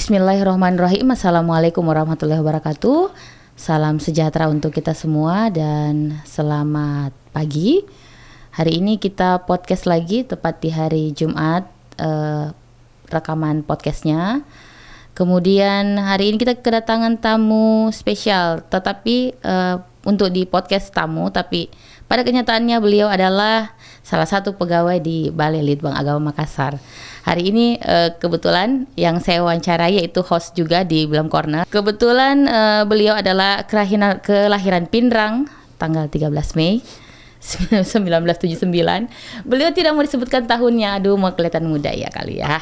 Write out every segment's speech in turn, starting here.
Bismillahirrahmanirrahim. Assalamualaikum warahmatullahi wabarakatuh. Salam sejahtera untuk kita semua dan selamat pagi. Hari ini kita podcast lagi tepat di hari Jumat, rekaman podcastnya. Kemudian hari ini kita kedatangan tamu spesial, tetapi untuk di podcast tamu, tapi pada kenyataannya beliau adalah salah satu pegawai di Balai Litbang Agama Makassar. Hari ini kebetulan yang saya wawancarai yaitu host juga di Blam Corner. Kebetulan beliau adalah kelahiran Pindrang tanggal 13 Mei 1979. Beliau tidak mau disebutkan tahunnya, aduh mau kelihatan muda ya kali ya.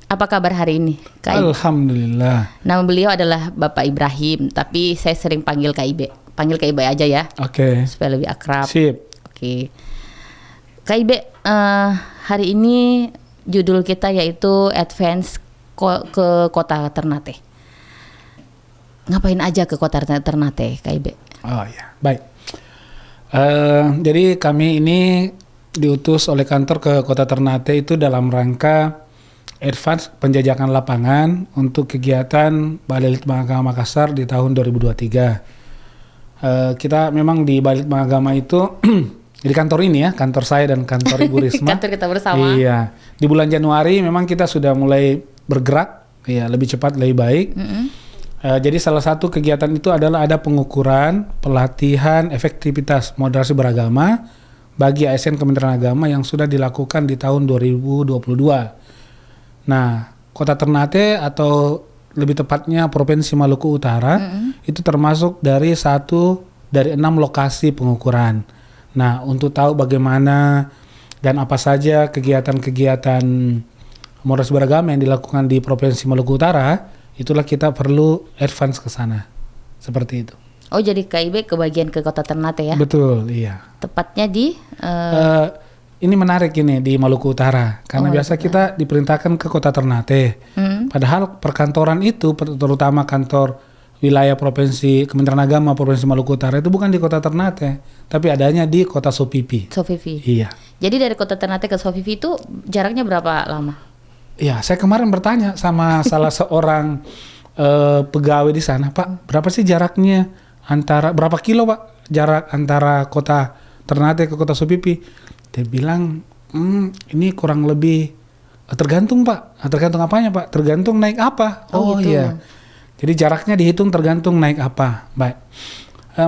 Apa kabar hari ini, Kak Ibe? Alhamdulillah. Nama beliau adalah Bapak Ibrahim, tapi saya sering panggil Kak Ibe. Panggil Kak Ibe aja ya. Oke. Supaya lebih akrab. Sip. Oke. Kak Ibe, hari ini judul kita yaitu Advance ke Kota Ternate. Ngapain aja ke Kota Ternate, Kak Ibe? Oh ya, baik. Jadi kami ini diutus oleh kantor ke Kota Ternate itu dalam rangka advance penjajakan lapangan untuk kegiatan Balai Litbang Agama Makassar di tahun 2023. Kita memang di Balai Litbang Agama itu di kantor ini ya, kantor saya dan kantor Ibu Risma. Kantor kita bersama. Iya. Di bulan Januari memang kita sudah mulai bergerak, ya lebih cepat lebih baik. Jadi salah satu kegiatan itu adalah ada pengukuran, pelatihan, efektivitas moderasi beragama bagi ASN Kementerian Agama yang sudah dilakukan di tahun 2022. Nah, Kota Ternate atau lebih tepatnya Provinsi Maluku Utara itu termasuk dari 1 dari 6 lokasi pengukuran. Nah, untuk tahu bagaimana dan apa saja kegiatan-kegiatan moderasi beragama yang dilakukan di Provinsi Maluku Utara, itulah kita perlu advance ke sana. Seperti itu. Oh, jadi KIB kebagian ke Kota Ternate ya? Betul, iya. Tepatnya di ini menarik ini di Maluku Utara karena biasa kita diperintahkan ke Kota Ternate. Padahal perkantoran itu terutama kantor wilayah Provinsi Kementerian Agama Provinsi Maluku Utara itu bukan di Kota Ternate, tapi adanya di Kota Sopipi. Sopipi. Iya. Jadi dari Kota Ternate ke Sopipi itu jaraknya berapa lama? Ya, saya kemarin bertanya sama salah seorang pegawai di sana, Pak, berapa sih jaraknya berapa kilo Pak jarak antara Kota Ternate ke Kota Sopipi? Dia bilang, ini kurang lebih tergantung Pak. Tergantung apanya Pak? Tergantung naik apa? Oh gitu. Iya. Jadi jaraknya dihitung tergantung naik apa. Baik.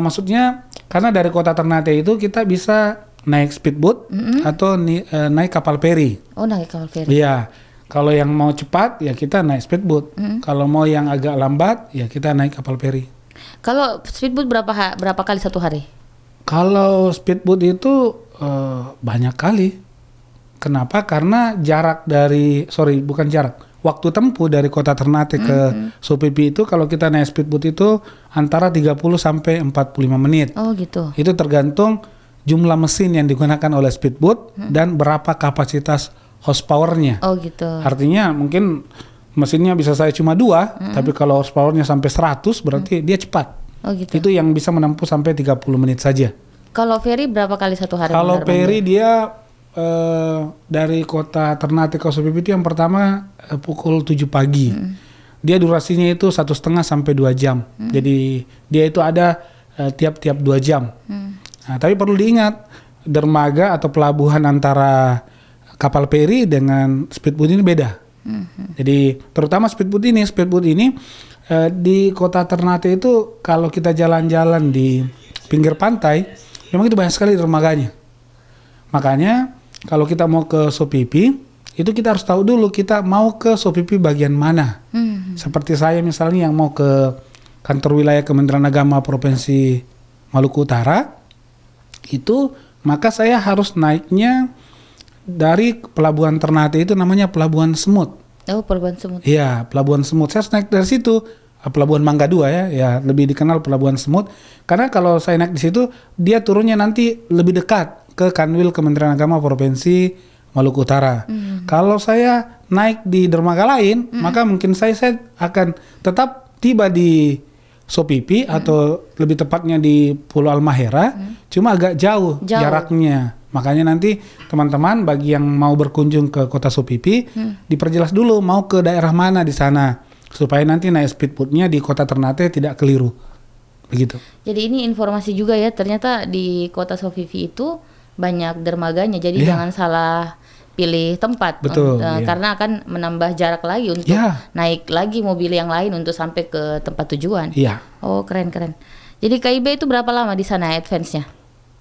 Maksudnya karena dari Kota Ternate itu kita bisa naik speedboat atau naik kapal feri. Oh, naik kapal feri. Iya. Kalau yang mau cepat ya kita naik speedboat. Kalau mau yang agak lambat ya kita naik kapal feri. Kalau speedboat berapa kali satu hari? Kalau speedboat itu banyak kali. Kenapa? Karena waktu tempuh dari Kota Ternate ke Sopipi itu kalau kita naik speedboat itu antara 30 sampai 45 menit. Oh gitu. Itu tergantung jumlah mesin yang digunakan oleh speedboat dan berapa kapasitas horsepower-nya. Oh gitu. Artinya mungkin mesinnya bisa saya cuma 2, tapi kalau horsepower-nya sampai 100 berarti dia cepat. Oh gitu. Itu yang bisa menempuh sampai 30 menit saja. Kalau ferry berapa kali satu hari? Kalau ferry dia dari Kota Ternate ke Sopipi itu yang pertama pukul 7 pagi. Dia durasinya itu 1,5 sampai 2 jam. Jadi dia itu ada tiap-tiap 2 jam. Nah, tapi perlu diingat dermaga atau pelabuhan antara kapal ferry dengan speedboat ini beda. Jadi terutama speedboat ini di Kota Ternate itu kalau kita jalan-jalan di pinggir pantai memang itu banyak sekali dermaganya. Makanya kalau kita mau ke Sopipi itu kita harus tahu dulu kita mau ke Sopipi bagian mana. Seperti saya misalnya yang mau ke kantor wilayah Kementerian Agama Provinsi Maluku Utara itu maka saya harus naiknya dari Pelabuhan Ternate itu namanya Pelabuhan Semut. Oh, Pelabuhan Semut. Iya, Pelabuhan Semut. Saya harus naik dari situ. Pelabuhan Mangga 2 ya lebih dikenal Pelabuhan Semut. Karena kalau saya naik di situ, dia turunnya nanti lebih dekat ke Kanwil Kementerian Agama Provinsi Maluku Utara. Kalau saya naik di dermaga lain, maka mungkin saya akan tetap tiba di Sopipi atau lebih tepatnya di Pulau Almahera, cuma agak jauh jaraknya. Makanya nanti teman-teman bagi yang mau berkunjung ke Kota Supipi, diperjelas dulu mau ke daerah mana di sana, supaya nanti naik speedboatnya di Kota Ternate tidak keliru. Begitu. Jadi ini informasi juga ya, ternyata di Kota Supipi itu banyak dermaganya, jadi jangan salah pilih tempat. Betul. Karena akan menambah jarak lagi untuk naik lagi mobil yang lain untuk sampai ke tempat tujuan. Iya. Oh keren. Jadi KIB itu berapa lama di sana advance-nya?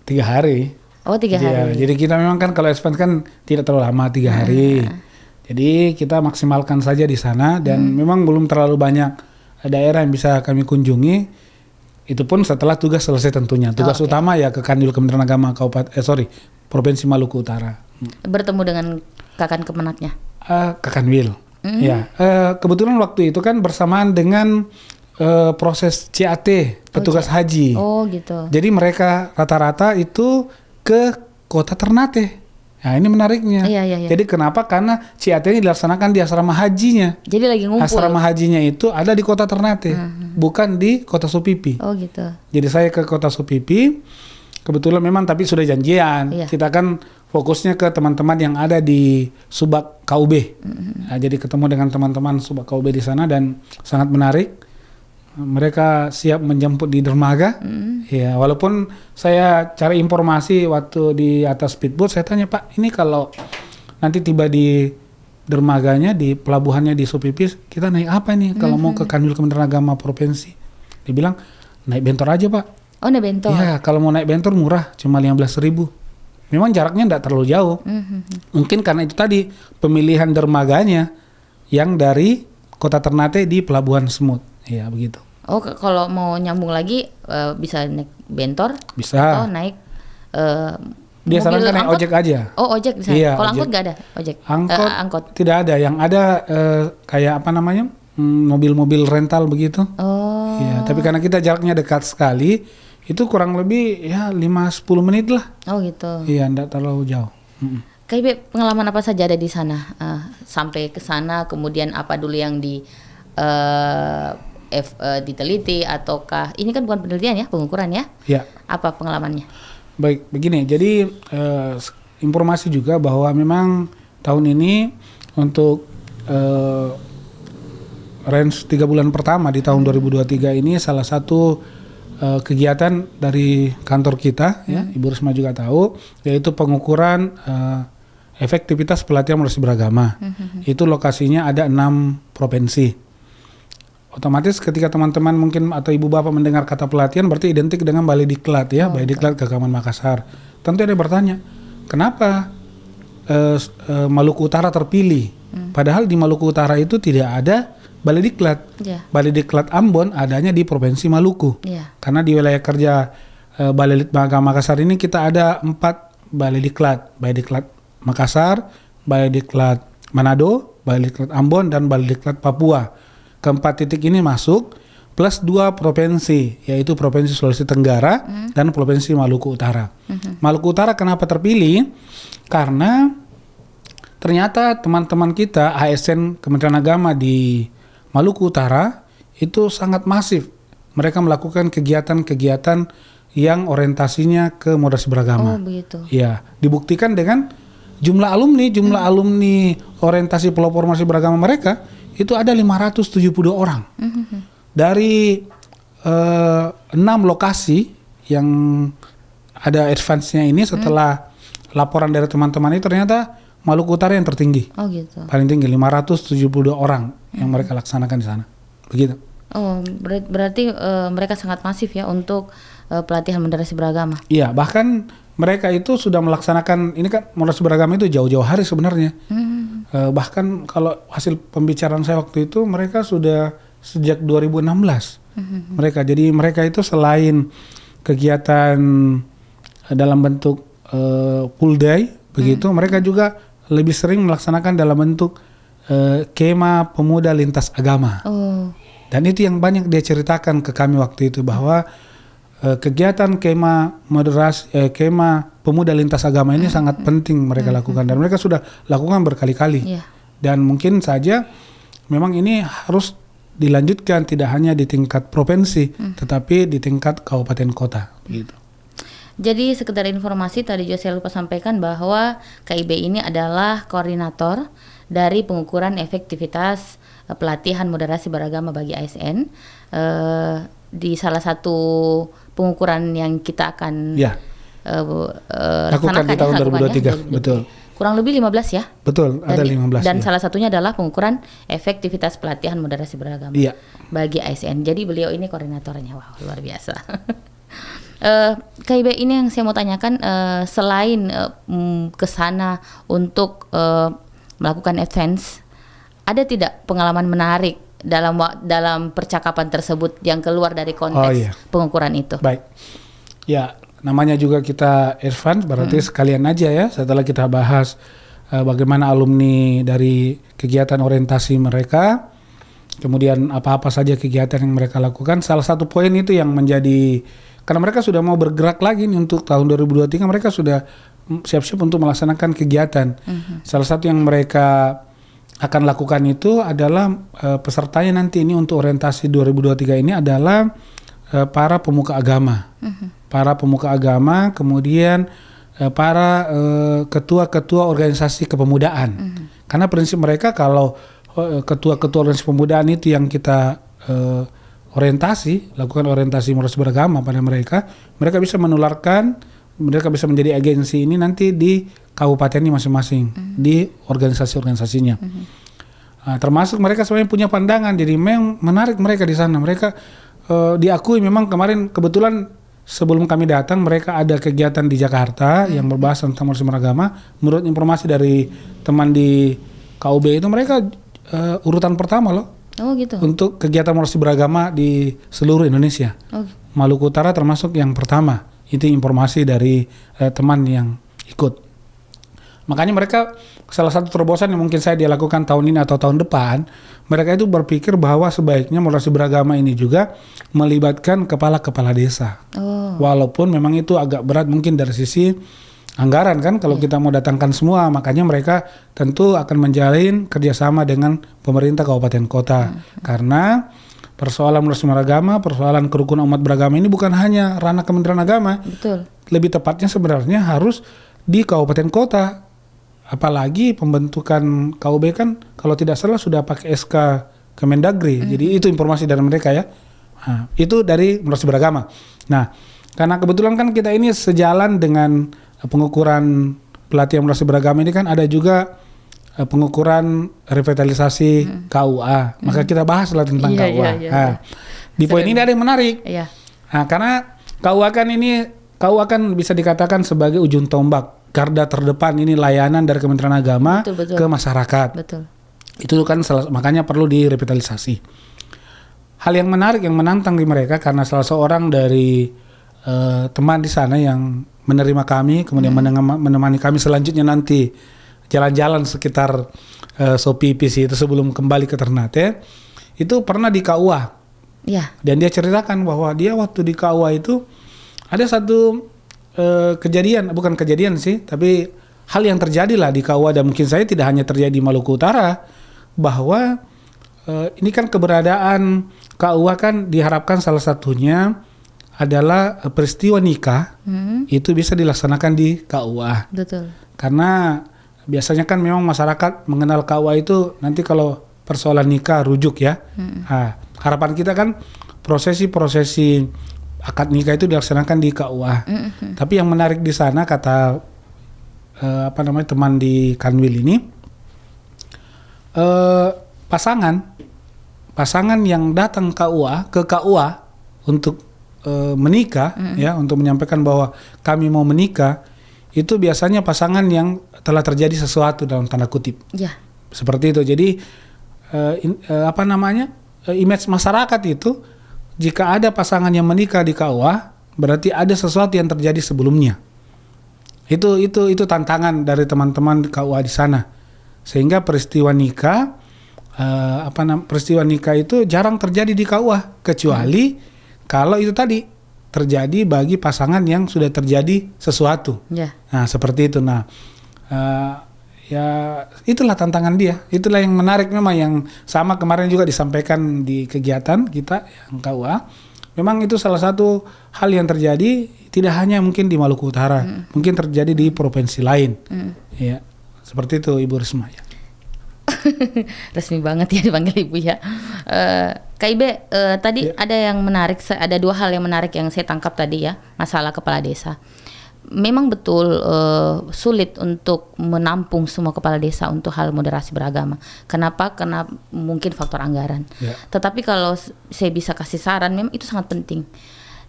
3 hari. Oh 3 hari. Jadi kita memang kan kalau advance kan tidak terlalu lama, 3 hari. Jadi kita maksimalkan saja di sana dan memang belum terlalu banyak daerah yang bisa kami kunjungi. Itu pun setelah tugas selesai tentunya. Tugas utama ya ke Kanwil Kementerian Agama Provinsi Maluku Utara. Bertemu dengan Kakan Kemenaknya? Ke Kanwil. Ya. Kebetulan waktu itu kan bersamaan dengan proses CAT petugas haji. Oh gitu. Jadi mereka rata-rata itu ke Kota Ternate. Nah ini menariknya. Iya. Jadi kenapa? Karena CAT-nya dilaksanakan di asrama hajinya. Jadi lagi ngumpul. Asrama hajinya itu ada di Kota Ternate, bukan di Kota Supipi. Oh gitu. Jadi saya ke Kota Supipi, kebetulan memang tapi sudah janjian. Kita kan fokusnya ke teman-teman yang ada di Subak KUB. Nah, jadi ketemu dengan teman-teman Subak KUB di sana dan sangat menarik. Mereka siap menjemput di dermaga. Ya, walaupun saya cari informasi waktu di atas speedboat, saya tanya, Pak, ini kalau nanti tiba di dermaganya, di pelabuhannya di Supipi, kita naik apa nih kalau mau ke Kanwil Kementerian Agama Provinsi? Dia bilang, naik bentor aja, Pak. Oh, naik bentor? Ya, kalau mau naik bentor murah, cuma 15.000. Memang jaraknya tidak terlalu jauh. Mungkin karena itu tadi, pemilihan dermaganya yang dari Kota Ternate di Pelabuhan Semut. Ya, begitu. Oh, kalau mau nyambung lagi bisa naik bentor? Bisa. Atau naik dia sarankan naik ojek aja. Oh, ojek bisa. Iya, kalau angkot nggak ada ojek? Angkot tidak ada. Yang ada kayak apa namanya, mobil-mobil rental begitu. Oh. Ya, tapi karena kita jaraknya dekat sekali, itu kurang lebih ya 5-10 menit lah. Oh gitu. Iya, tidak terlalu jauh. Kayak pengalaman apa saja ada di sana? Sampai ke sana, kemudian apa dulu yang diteliti, ataukah ini kan bukan penelitian ya, pengukuran ya? Ya. Apa pengalamannya? Baik, begini. Jadi informasi juga bahwa memang tahun ini untuk range 3 bulan pertama di tahun 2023 ini salah satu kegiatan dari kantor kita, ya, Ibu Risma juga tahu, yaitu pengukuran efektivitas pelatihan moderasi beragama. Itu lokasinya ada 6 provinsi. Otomatis ketika teman-teman mungkin atau ibu bapak mendengar kata pelatihan berarti identik dengan Balai Diklat ya, Balai Diklat Keagamaan Makassar. Tentu ada yang bertanya, kenapa Maluku Utara terpilih? Padahal di Maluku Utara itu tidak ada Balai Diklat. Balai Diklat Ambon adanya di Provinsi Maluku. Karena di wilayah kerja Balai Diklat Makassar ini kita ada 4 Balai Diklat. Balai Diklat Makassar, Balai Diklat Manado, Balai Diklat Ambon, dan Balai Diklat Papua. Keempat titik ini masuk plus 2 provinsi, yaitu Provinsi Sulawesi Tenggara dan Provinsi Maluku Utara. Maluku Utara kenapa terpilih? Karena ternyata teman-teman kita ASN Kementerian Agama di Maluku Utara itu sangat masif. Mereka melakukan kegiatan-kegiatan yang orientasinya ke moderasi beragama. Oh, begitu. Ya, dibuktikan dengan jumlah alumni orientasi pelopor moderasi beragama mereka itu ada 572 orang. Dari 6 lokasi yang ada advance-nya ini setelah laporan dari teman-teman ini ternyata Maluku Utara yang tertinggi. Oh gitu. Paling tinggi 572 orang yang mereka laksanakan di sana. Begitu. Oh, berarti mereka sangat masif ya untuk pelatihan moderasi beragama. Iya, bahkan mereka itu sudah melaksanakan, ini kan moderasi beragama itu jauh-jauh hari sebenarnya. Bahkan kalau hasil pembicaraan saya waktu itu mereka sudah sejak 2016 mereka itu selain kegiatan dalam bentuk full day begitu, mereka juga lebih sering melaksanakan dalam bentuk kema pemuda lintas agama. Dan itu yang banyak dia ceritakan ke kami waktu itu, bahwa kegiatan kema moderasi kema pemuda lintas agama ini sangat penting mereka lakukan, dan mereka sudah lakukan berkali-kali. Dan mungkin saja memang ini harus dilanjutkan tidak hanya di tingkat provinsi tetapi di tingkat kabupaten kota begitu. Jadi sekedar informasi tadi juga saya lupa sampaikan bahwa KIB ini adalah koordinator dari pengukuran efektivitas pelatihan moderasi beragama bagi ASN. Di salah satu pengukuran yang kita akan lakukan di tahun 2023, betul. Kurang lebih 15 ya? Betul, ada 15. Dan salah satunya adalah pengukuran efektivitas pelatihan moderasi beragama bagi ASN. Jadi beliau ini koordinatornya. Wow, luar biasa. KIB ini yang saya mau tanyakan, selain ke sana untuk melakukan advance, ada tidak pengalaman menarik dalam percakapan tersebut yang keluar dari konteks pengukuran itu? Baik. Ya, namanya juga kita advance, berarti sekalian aja ya setelah kita bahas bagaimana alumni dari kegiatan orientasi mereka, kemudian apa-apa saja kegiatan yang mereka lakukan. Salah satu poin itu yang menjadi, karena mereka sudah mau bergerak lagi nih untuk tahun 2023, mereka sudah siap-siap untuk melaksanakan kegiatan. Salah satu yang mereka akan lakukan itu adalah pesertanya nanti ini untuk orientasi 2023 ini adalah para pemuka agama. Para pemuka agama, kemudian para ketua-ketua organisasi kepemudaan. Karena prinsip mereka kalau ketua-ketua organisasi pemudaan itu yang kita lakukan orientasi moderasi beragama pada mereka bisa menularkan, mereka bisa menjadi agensi ini nanti di kabupatennya masing-masing, di organisasi-organisasinya. Termasuk mereka sebenarnya punya pandangan, jadi memang menarik mereka di sana. Mereka diakui memang kemarin kebetulan sebelum kami datang mereka ada kegiatan di Jakarta yang berbahas tentang moderasi beragama. Menurut informasi dari teman di KUB itu mereka urutan pertama loh. Oh gitu. Untuk kegiatan moderasi beragama di seluruh Indonesia. Maluku Utara termasuk yang pertama. Itu informasi dari teman yang ikut. Makanya mereka salah satu terobosan yang mungkin saya dilakukan tahun ini atau tahun depan, mereka itu berpikir bahwa sebaiknya moderasi beragama ini juga melibatkan kepala-kepala desa. Walaupun memang itu agak berat mungkin dari sisi anggaran kan, kalau kita mau datangkan semua, makanya mereka tentu akan menjalin kerjasama dengan pemerintah kabupaten kota. Karena persoalan moderasi beragama, persoalan kerukunan umat beragama ini bukan hanya ranah Kementerian Agama. Betul. Lebih tepatnya sebenarnya harus di kabupaten kota. Apalagi pembentukan KUB kan kalau tidak salah sudah pakai SK Kemendagri. Jadi itu informasi dari mereka ya. Nah, itu dari moderasi beragama. Nah, karena kebetulan kan kita ini sejalan dengan pengukuran pelatihan moderasi beragama ini kan ada juga pengukuran revitalisasi KUA. Maka kita bahaslah tentang KUA. Di poin ini ada yang menarik. Nah, karena KUA kan bisa dikatakan sebagai ujung tombak, garda terdepan ini layanan dari Kementerian Agama ke masyarakat. Itu kan makanya perlu direvitalisasi. Hal yang menarik, yang menantang di mereka karena salah seorang dari teman di sana yang menerima kami, kemudian menemani kami selanjutnya nanti jalan-jalan sekitar Sopi PC itu sebelum kembali ke Ternate, itu pernah di KUA. Dan dia ceritakan bahwa dia waktu di KUA itu ada satu kejadian, bukan kejadian sih, tapi hal yang terjadi lah di KUA, dan mungkin saya tidak hanya terjadi di Maluku Utara, bahwa ini kan keberadaan KUA kan diharapkan salah satunya adalah peristiwa nikah itu bisa dilaksanakan di KUA. Betul. Karena biasanya kan memang masyarakat mengenal KUA itu nanti kalau persoalan nikah rujuk ya. Nah, harapan kita kan prosesi akad nikah itu dilaksanakan di KUA. Tapi yang menarik di sana kata teman di Kanwil ini, pasangan yang datang ke KUA untuk menikah ya, untuk menyampaikan bahwa kami mau menikah, itu biasanya pasangan yang telah terjadi sesuatu dalam tanda kutip. Seperti itu. Jadi image masyarakat itu, jika ada pasangan yang menikah di KUA, berarti ada sesuatu yang terjadi sebelumnya. Itu tantangan dari teman-teman KUA di sana. Sehingga peristiwa nikah itu jarang terjadi di KUA, kecuali kalau itu tadi terjadi bagi pasangan yang sudah terjadi sesuatu. Nah, seperti itu. Nah, ya itulah tantangan dia. Itulah yang menarik memang, yang sama kemarin juga disampaikan di kegiatan kita yang KUA. Memang itu salah satu hal yang terjadi tidak hanya mungkin di Maluku Utara, mungkin terjadi di provinsi lain. Ya, seperti itu Ibu Risma ya. Resmi banget ya dipanggil Ibu ya. Kak Ibe, tadi ada yang menarik, ada 2 hal yang menarik yang saya tangkap tadi ya, masalah kepala desa. Memang betul sulit untuk menampung semua kepala desa untuk hal moderasi beragama. Kenapa? Karena mungkin faktor anggaran. Tetapi kalau saya bisa kasih saran, memang itu sangat penting.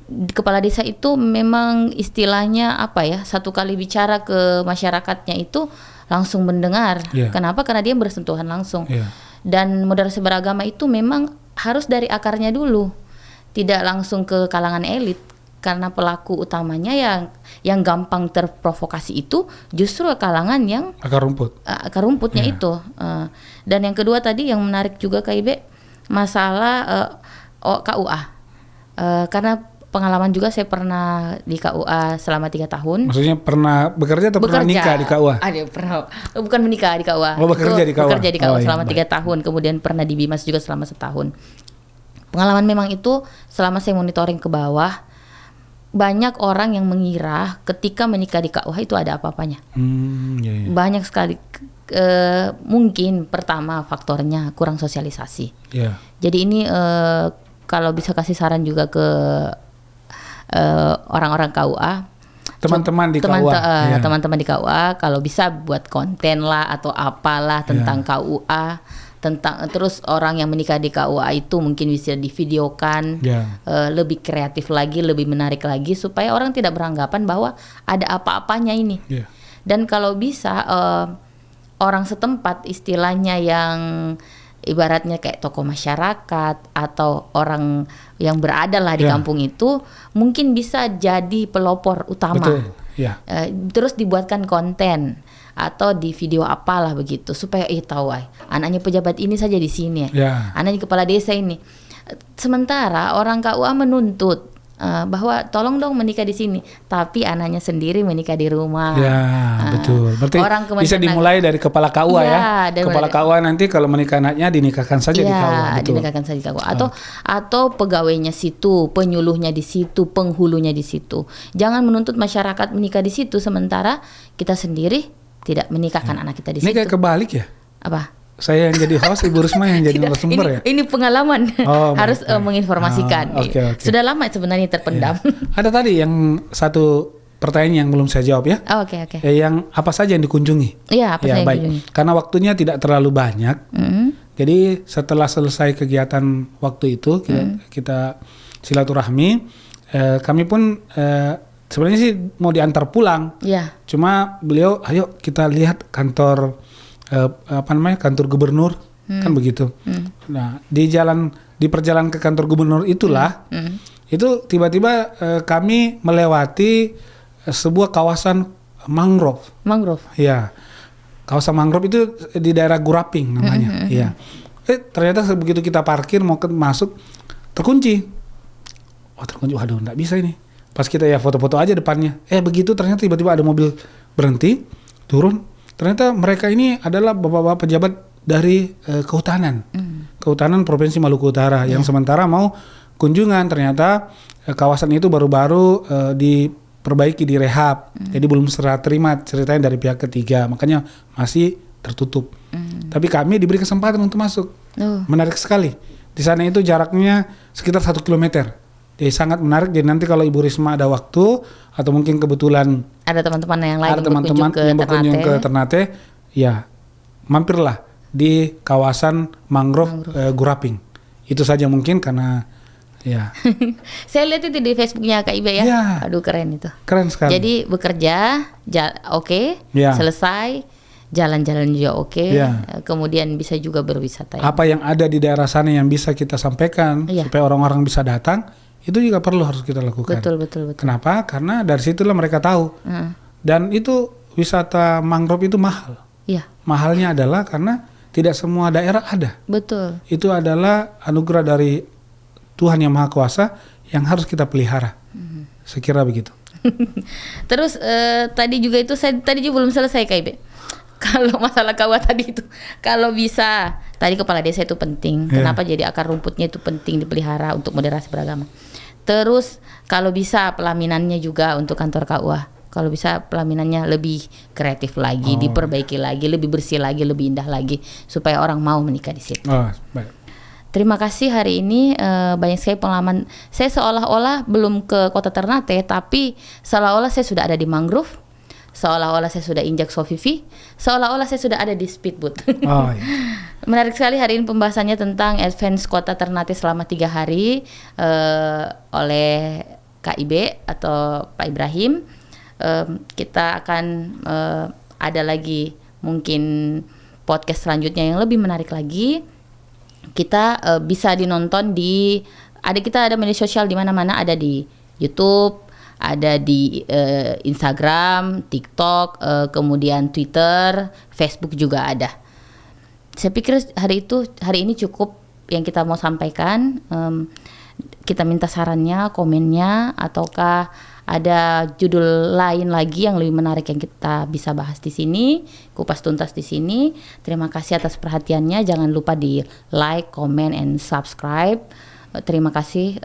Kepala desa itu memang istilahnya apa ya, satu kali bicara ke masyarakatnya itu langsung mendengar. Kenapa? Karena dia bersentuhan langsung. Dan moderasi beragama itu memang harus dari akarnya dulu, tidak langsung ke kalangan elit. Karena pelaku utamanya yang gampang terprovokasi itu justru kalangan yang akar rumputnya itu. Dan yang kedua tadi yang menarik juga KIB, masalah KUA. Karena pengalaman juga saya pernah di KUA selama 3 tahun. Maksudnya pernah bekerja atau pernah nikah di KUA? Ada pernah, bukan menikah di KUA. Bekerja di KUA. Bekerja di KUA selama 3 tahun, kemudian pernah di Bimas juga selama 1 tahun. Pengalaman memang itu selama saya monitoring ke bawah, banyak orang yang mengira ketika menikah di KUA itu ada apa-apanya. Banyak sekali. Mungkin pertama faktornya kurang sosialisasi. Jadi ini kalau bisa kasih saran juga ke orang-orang KUA, teman-teman di KUA, teman-teman di KUA, kalau bisa buat konten lah atau apalah tentang KUA, tentang terus orang yang menikah di KUA itu mungkin bisa divideokan, lebih kreatif lagi, lebih menarik lagi supaya orang tidak beranggapan bahwa ada apa-apanya ini. Dan kalau bisa orang setempat istilahnya yang ibaratnya kayak tokoh masyarakat atau orang yang berada lah di kampung itu mungkin bisa jadi pelopor utama. Terus dibuatkan konten atau di video apalah begitu supaya tahu anaknya pejabat ini saja di sini anaknya kepala desa ini. Sementara orang KUA menuntut bahwa tolong dong menikah di sini, tapi anaknya sendiri menikah di rumah. Betul. Berarti orang bisa dimulai dari kepala KUA kepala KUA nanti kalau menikah anaknya dinikahkan saja di KUA. Dinikahkan saja di KUA. Atau pegawainya situ, penyuluhnya di situ, penghulunya di situ. Jangan menuntut masyarakat menikah di situ sementara kita sendiri tidak menikahkan anak kita di situ. Ini kayak kebalik ya? Apa? Saya yang jadi host, Ibu Risma yang jadi narasumber ya? Ini pengalaman, harus menginformasikan. Sudah lama sebenarnya terpendam. Ada tadi yang satu pertanyaan yang belum saya jawab ya? Yang apa saja yang dikunjungi? Apa saja yang dikunjungi? Karena waktunya tidak terlalu banyak. Jadi setelah selesai kegiatan waktu itu, kita silaturahmi. Kami pun sebenarnya sih mau diantar pulang. Cuma beliau, ayo kita lihat kantor kantor gubernur, kan begitu. Nah, di perjalanan ke kantor gubernur itulah, itu tiba-tiba kami melewati sebuah kawasan mangrove. Ya, kawasan mangrove itu di daerah Guraping namanya. Ternyata begitu kita parkir mau masuk terkunci. Terkunci, waduh, nggak bisa ini. Pas kita foto-foto aja depannya, begitu ternyata tiba-tiba ada mobil berhenti, turun. Ternyata mereka ini adalah bapak-bapak pejabat dari kehutanan Provinsi Maluku Utara yang sementara mau kunjungan. Ternyata kawasan itu baru-baru diperbaiki, direhab, jadi belum serah terima ceritanya dari pihak ketiga, makanya masih tertutup. Tapi kami diberi kesempatan untuk masuk. Menarik sekali. Di sana itu jaraknya sekitar 1 kilometer. Jadi sangat menarik. Jadi nanti kalau Ibu Risma ada waktu atau mungkin kebetulan ada teman-teman yang lain yang berkunjung ke Ternate, mampirlah di kawasan mangrove Guraping. Itu saja mungkin karena saya lihat itu di Facebooknya Kak Ibe ya. Aduh keren itu. Keren sekali. Jadi bekerja selesai, jalan-jalan juga kemudian bisa juga berwisata. Apa yang ada di daerah sana yang bisa kita sampaikan supaya orang-orang bisa datang, itu juga harus kita lakukan. Betul. Kenapa? Karena dari situlah mereka tahu. Dan itu wisata mangrove itu mahal. Mahalnya adalah karena tidak semua daerah ada. Betul. Itu adalah anugerah dari Tuhan Yang Maha Kuasa yang harus kita pelihara. Sekira begitu. Terus tadi juga itu tadi juga belum selesai Kak Ibe. Kalau masalah KUA tadi itu, kalau bisa tadi kepala desa itu penting. Kenapa jadi akar rumputnya itu penting dipelihara untuk moderasi beragama. Terus kalau bisa pelaminannya juga untuk kantor KUA. Kalau bisa pelaminannya lebih kreatif lagi, diperbaiki lagi, lebih bersih lagi, lebih indah lagi supaya orang mau menikah di situ. Baik. Terima kasih hari ini banyak sekali pengalaman. Saya seolah-olah belum ke Kota Ternate, tapi seolah-olah saya sudah ada di mangrove, seolah-olah saya sudah injak Sofifi, seolah-olah saya sudah ada di speedboat. Iya. Menarik sekali hari ini pembahasannya tentang Advance Kota Ternate selama 3 hari oleh KIB atau Pak Ibrahim. Kita akan ada lagi mungkin podcast selanjutnya yang lebih menarik lagi. Kita bisa dinonton kita ada media sosial di mana-mana, ada di YouTube, ada di Instagram, TikTok, kemudian Twitter, Facebook juga ada. Saya pikir hari ini cukup yang kita mau sampaikan. Kita minta sarannya, komennya, ataukah ada judul lain lagi yang lebih menarik yang kita bisa bahas di sini, kupas tuntas di sini. Terima kasih atas perhatiannya. Jangan lupa di like, comment, and subscribe. Terima kasih.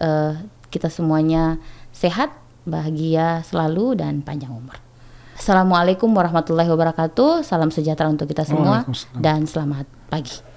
Kita semuanya sehat, bahagia selalu, dan panjang umur. Assalamualaikum warahmatullahi wabarakatuh. Salam sejahtera untuk kita semua dan selamat pagi.